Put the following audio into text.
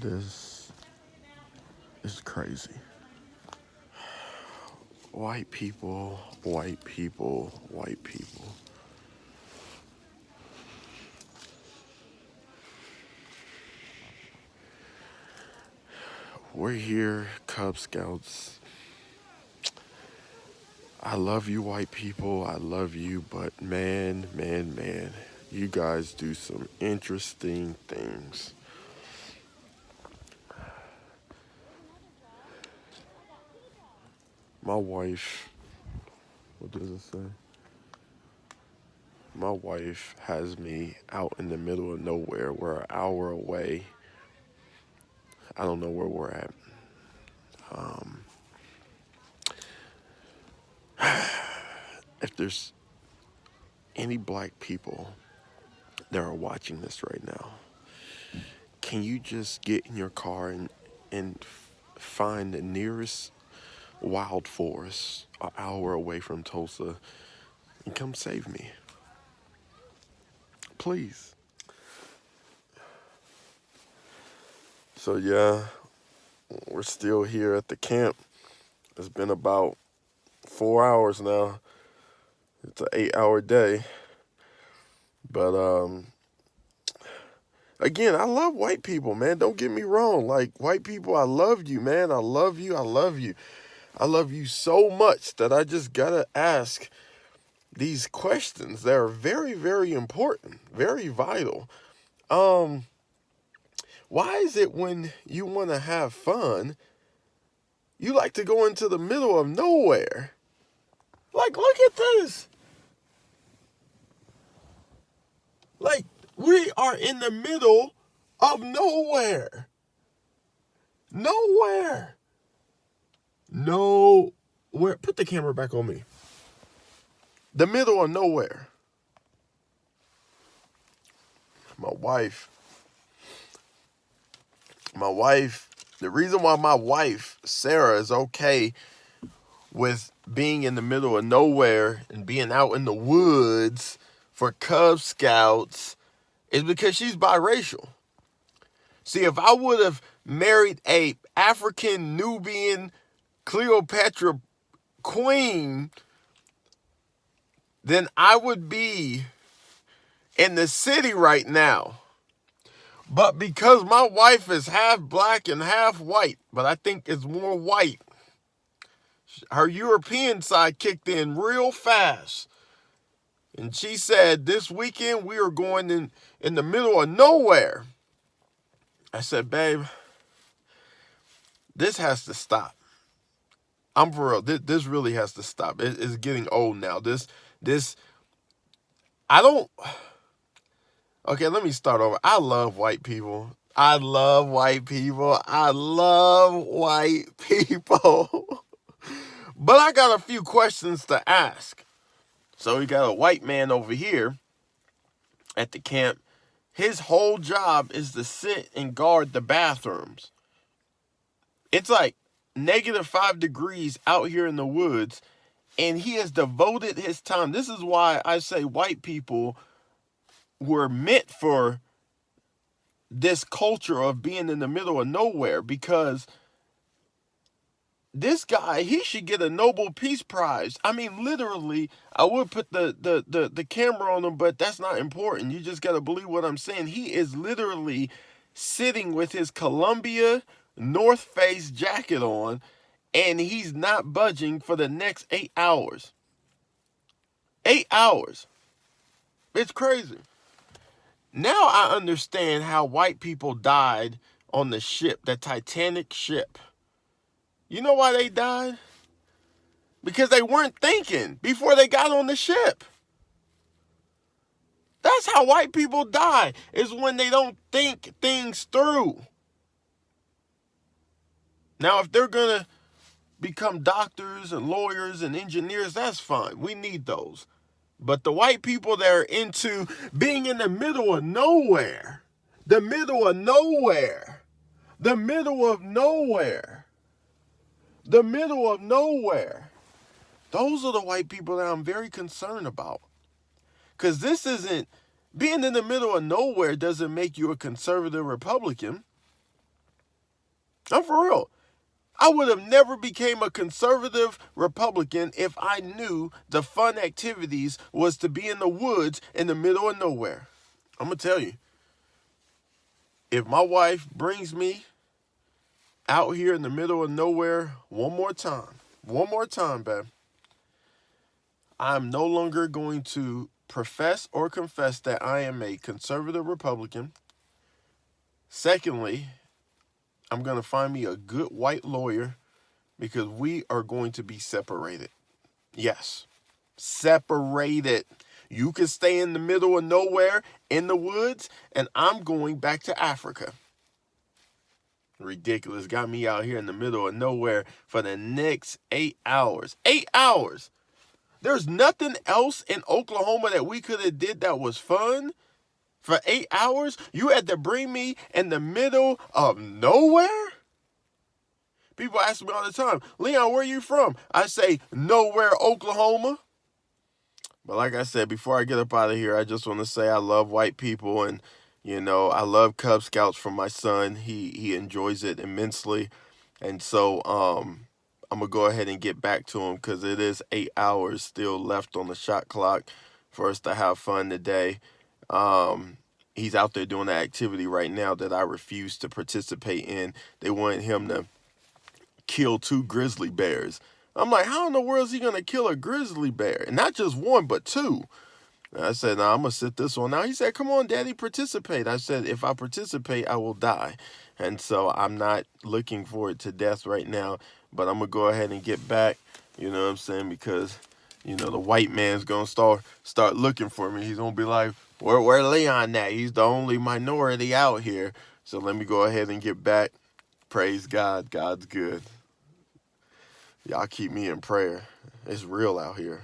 This is crazy. White people, white people, white people. We're here, Cub Scouts. I love you, white people. I love you, but man, you guys do some interesting things. My wife, what does it say? My wife has me out in the middle of nowhere. We're an hour away. I don't know where we're at. If there's any black people that are watching this right now, can you just get in your car and find the nearest wild forest an hour away from Tulsa and come save me? Please. So yeah, we're still here at the camp. It's been about 4 hours now. It's an 8-hour day. But again, I love white people, man. Don't get me wrong. Like, white people, I love you, man. I love you. I love you. I love you so much that I just gotta ask these questions that are very, very important, very vital. Why is it when you want to have fun, you like to go into the middle of nowhere? Like, look at this. Like, we are in the middle of nowhere. Nowhere. Nowhere. Put the camera back on me. The middle of nowhere. My wife, the reason why my wife, Sarah, is okay with being in the middle of nowhere and being out in the woods for Cub Scouts is because she's biracial. See, if I would have married a African Nubian Cleopatra queen, then I would be in the city right now. But because my wife is half black and half white, but I think it's more white, her European side kicked in real fast. And she said, this weekend we are going in the middle of nowhere. I said, babe, this has to stop. I'm for real. This really has to stop. It's getting old now. I don't. Okay, let me start over. I love white people. I love white people. I love white people. But I got a few questions to ask. So we got a white man over here at the camp. His whole job is to sit and guard the bathrooms. It's like -5 degrees out here in the woods, and he has devoted his time. This is why I say white people were meant for this culture of being in the middle of nowhere, because this guy, he should get a Nobel Peace Prize. I mean, literally, I would put the camera on him, but that's not important. You just got to believe what I'm saying. He is literally sitting with his Columbia North Face jacket on, and he's not budging for the next 8 hours. 8 hours. It's crazy. Now I understand how white people died on the ship, the Titanic ship. You know why they died? Because they weren't thinking before they got on the ship. That's how white people die, is when they don't think things through. Now, if they're going to become doctors and lawyers and engineers, that's fine. We need those. But the white people that are into being in the middle of nowhere, the middle of nowhere, the middle of nowhere, the middle of nowhere, those are the white people that I'm very concerned about. Because this isn't, being in the middle of nowhere doesn't make you a conservative Republican. I'm for real. I would have never became a conservative Republican if I knew the fun activities was to be in the woods in the middle of nowhere. I'm going to tell you, if my wife brings me out here in the middle of nowhere one more time, babe, I'm no longer going to profess or confess that I am a conservative Republican. Secondly, I'm going to find me a good white lawyer because we are going to be separated. Yes, separated. You can stay in the middle of nowhere in the woods, and I'm going back to Africa. Ridiculous. Got me out here in the middle of nowhere for the next 8 hours. 8 hours. There's nothing else in Oklahoma that we could have did that was fun. For 8 hours, you had to bring me in the middle of nowhere? People ask me all the time, Leon, where are you from? I say, nowhere, Oklahoma. But like I said, before I get up out of here, I just want to say I love white people, and, you know, I love Cub Scouts for my son. He enjoys it immensely. And so I'm going to go ahead and get back to him because it is 8 hours still left on the shot clock for us to have fun today. He's out there doing an activity right now that I refuse to participate in. They wanted him to kill 2 grizzly bears. I'm like, how in the world is he going to kill a grizzly bear? And not just 1, but 2. And I said, no, I'm going to sit this one out. He said, come on, Daddy, participate. I said, if I participate, I will die. And so I'm not looking forward to death right now, but I'm going to go ahead and get back, you know what I'm saying, because, you know, the white man's going to start looking for me. He's going to be like, where Leon at? He's the only minority out here. So let me go ahead and get back. Praise God. God's good. Y'all keep me in prayer. It's real out here.